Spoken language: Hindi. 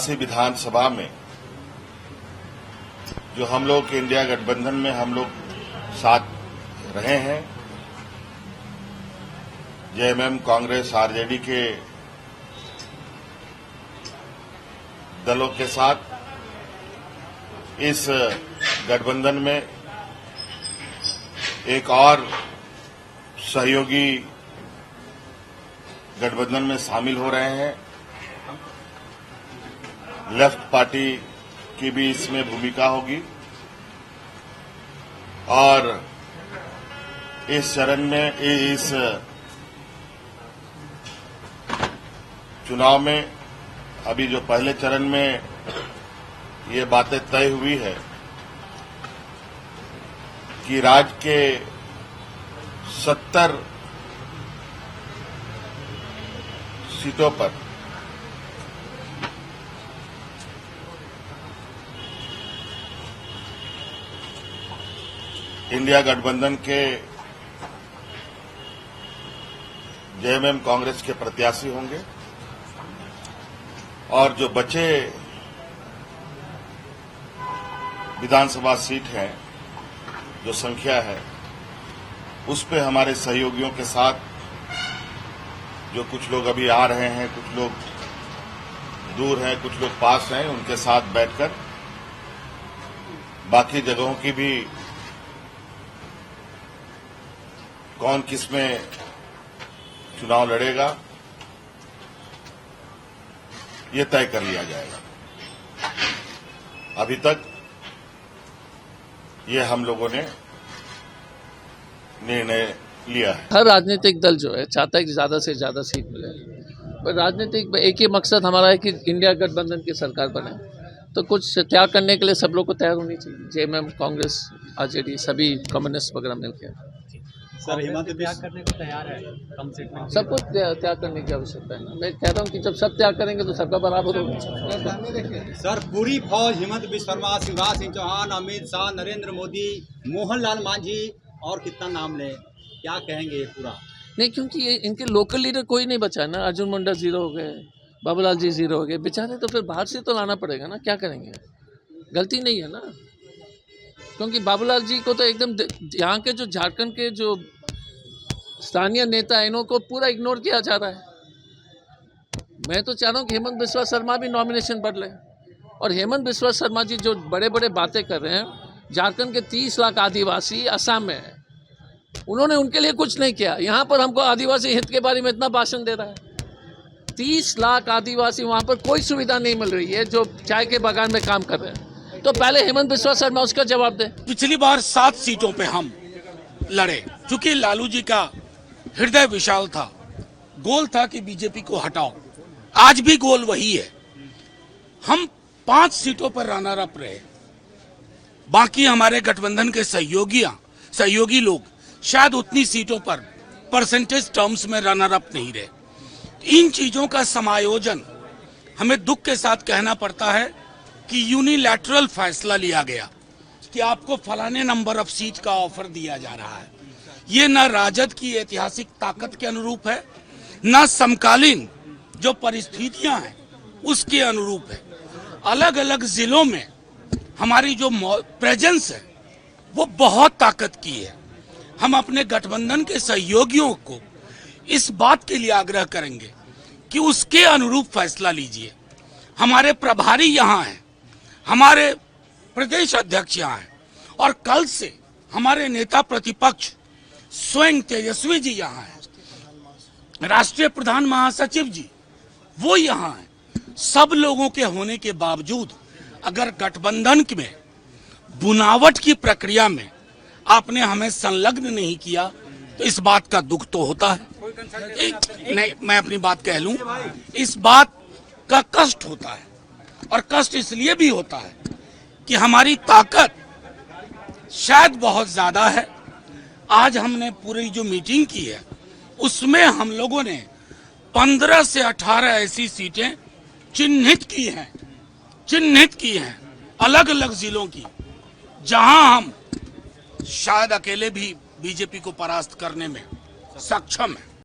87 विधानसभा में जो हम लोग के इंडिया गठबंधन में हम लोग साथ रहे हैं, जेएमएम, कांग्रेस, आरजेडी के दलों के साथ इस गठबंधन में एक और सहयोगी गठबंधन में शामिल हो रहे हैं। लेफ्ट पार्टी की भी इसमें भूमिका होगी और इस चरण में, इस चुनाव में अभी जो पहले चरण में ये बातें तय हुई है कि राज्य के 70 सीटों पर इंडिया गठबंधन के जेएमएम, कांग्रेस के प्रत्याशी होंगे और जो बचे विधानसभा सीट है, जो संख्या है, उस पे हमारे सहयोगियों के साथ जो कुछ लोग अभी आ रहे हैं, कुछ लोग दूर हैं, कुछ लोग पास हैं, उनके साथ बैठकर बाकी जगहों की भी कौन किसमें चुनाव लड़ेगा ये तय कर लिया जाएगा। अभी तक ये हम लोगों ने निर्णय लिया है। हर राजनीतिक दल जो है चाहता है कि ज्यादा से ज्यादा सीट मिले, पर राजनीतिक एक ही मकसद हमारा है कि इंडिया गठबंधन की सरकार बने। तो कुछ त्याग करने के लिए सब लोग को तैयार होनी चाहिए। जेएमएम, कांग्रेस, आरजेडी, सभी कम्युनिस्ट वगैरह मिलकर सर हेमंत त्याग करने को तैयार है, कम से कम सबको त्याग करने की आवश्यकता है। मैं कहता हूँ कि जब सब त्याग करेंगे तो सबका बराबर होगा। सर पूरी फौज हेमंत बिस्वा शर्मा, शिवराज सिंह चौहान, अमित शाह, नरेंद्र मोदी, मोहनलाल मांझी और कितना नाम ले, क्या कहेंगे ये पूरा? नहीं, क्योंकि ये इनके लोकल लीडर कोई नहीं बचा ना। अर्जुन मुंडा जीरो हो गए, बाबूलाल जी जीरो हो गए बेचारे, तो फिर बाहर से तो लाना पड़ेगा ना। क्या करेंगे, गलती नहीं है ना। क्योंकि बाबूलाल जी को तो एकदम यहाँ के जो झारखंड के जो स्थानीय नेता है इनको पूरा इग्नोर किया जा रहा है। मैं तो चाह रहा हूँ कि हेमंत बिस्वा शर्मा भी नॉमिनेशन बदले। और हेमंत बिस्वा शर्मा जी जो बड़े बड़े बातें कर रहे हैं, झारखंड के 30 लाख आदिवासी असम में है, उन्होंने उनके लिए कुछ नहीं किया। यहाँ पर हमको आदिवासी हित के बारे में इतना भाषण दे रहा है। 30 लाख आदिवासी, वहाँ पर कोई सुविधा नहीं मिल रही है जो चाय के बागान में काम कर रहे हैं। तो पहले हेमंत बिस्वा शर्मा उसका जवाब दे। पिछली बार 7 सीटों पे हम लड़े, क्योंकि लालू जी का हृदय विशाल था, गोल था कि बीजेपी को हटाओ। आज भी गोल वही है। हम 5 सीटों पर रनर अप रहे, बाकी हमारे गठबंधन के सहयोगी लोग शायद उतनी सीटों पर परसेंटेज टर्म्स में रनर अप नहीं रहे। इन चीजों का समायोजन हमें दुख के साथ कहना पड़ता है कि यूनिलैटरल फैसला लिया गया कि आपको फलाने नंबर ऑफ सीट का ऑफर दिया जा रहा है। ये न राजद की ऐतिहासिक ताकत के अनुरूप है, न समकालीन जो परिस्थितियां हैं उसके अनुरूप है। अलग अलग जिलों में हमारी जो प्रेजेंस है वो बहुत ताकत की है। हम अपने गठबंधन के सहयोगियों को इस बात के लिए आग्रह करेंगे कि उसके अनुरूप फैसला लीजिए। हमारे प्रभारी यहाँ हैं, हमारे प्रदेश अध्यक्ष यहाँ हैं और कल से हमारे नेता प्रतिपक्ष स्वयं तेजस्वी जी यहाँ हैं, राष्ट्रीय प्रधान महासचिव जी वो यहाँ हैं। सब लोगों के होने के बावजूद अगर गठबंधन में बुनावट की प्रक्रिया में आपने हमें संलग्न नहीं किया तो इस बात का दुख तो होता है। नहीं, मैं अपनी बात कह लूं, इस बात का कष्ट होता है। और कष्ट इसलिए भी होता है कि हमारी ताकत शायद बहुत ज्यादा है। आज हमने पूरी जो मीटिंग की है उसमें हम लोगों ने 15 से 18 ऐसी सीटें चिन्हित की हैं अलग अलग जिलों की, जहां हम शायद अकेले भी बीजेपी को परास्त करने में सक्षम हैं।